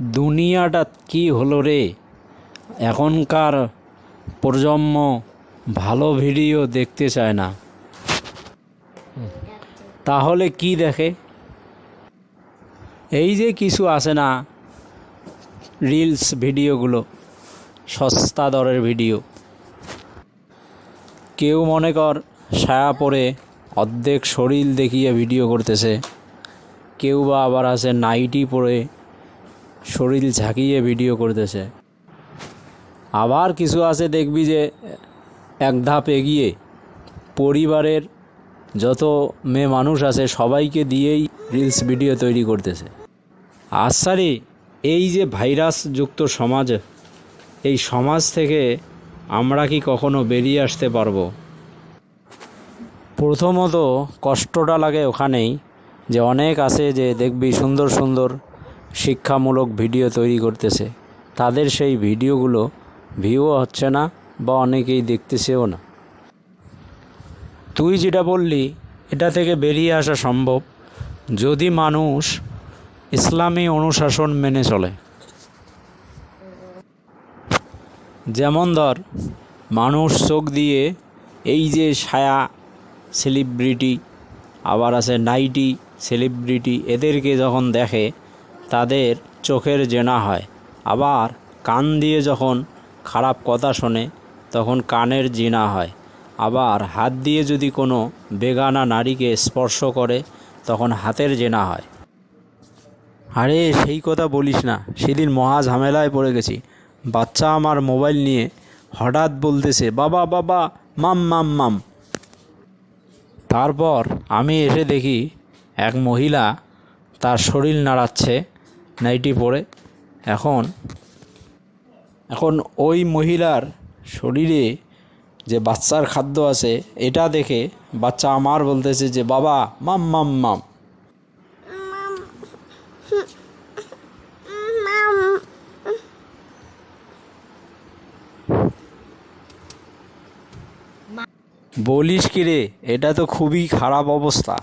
দুনিয়াটা কি হলো রে! এখনকার প্রজন্ম ভালো ভিডিও দেখতে চায় না। তাহলে কি দেখে? এই যে কিছু আছে না, রিলস ভিডিওগুলো, সস্তা দরের ভিডিও। কেউ মনে কর সায়া পরে অর্ধেক শরীর দেখিয়ে ভিডিও করতেছে, কেউ বা আবার আছে নাইটি পরে শরীর ঝাঁকিয়ে ভিডিও করতেছে। আবার কিছু আছে দেখবি যে এক ধাপ এগিয়ে পরিবারের যত মেয়ে মানুষ আছে সবাইকে দিয়েই রিলস ভিডিও তৈরি করতেছে। আচ্ছা রে, এই যে ভাইরাসযুক্ত সমাজ, এই সমাজ থেকে আমরা কি কখনো বেরিয়ে আসতে পারবো? প্রথমত কষ্টটা লাগে ওখানেই যে অনেক আছে যে দেখবি সুন্দর সুন্দর শিক্ষামূলক ভিডিও তৈরি করতেছে, তাদের সেই ভিডিওগুলো ভিউও হচ্ছে না বা অনেকেই দেখতেছেও না। তুই যেটা বললি এটা থেকে বেরিয়ে আসা সম্ভব যদি মানুষ ইসলামী অনুশাসন মেনে চলে। যেমন ধর, মানুষ চোখ দিয়ে এই যে সায়া সেলিব্রিটি, আবার আছে নাইটি সেলিব্রিটি, এদেরকে যখন দেখে তাদের চোখের জেনা হয়। আবার কান দিয়ে যখন খারাপ কথা শোনে তখন কানের জিনা হয়। আবার হাত দিয়ে যদি কোনো বেগানা নারীকে স্পর্শ করে তখন হাতের জেনা হয়। আরে সেই কথা বলিস না, সেদিন মহা ঝামেলায় পড়ে গেছি। বাচ্চা আমার মোবাইল নিয়ে হঠাৎ বলতেছে, বাবা বাবা মাম মাম মাম। তারপর আমি এসে দেখি এক মহিলা তার শরীর নাড়াচ্ছে নাইটি পরে। এখন ওই মহিলার শরীরে যে বাচ্চার খাদ্য আছে এটা দেখে বাচ্চা আমার বলতেছে যে বাবা মাম মাম মাম। বলিস কি রে, এটা তো খুবই খারাপ অবস্থা।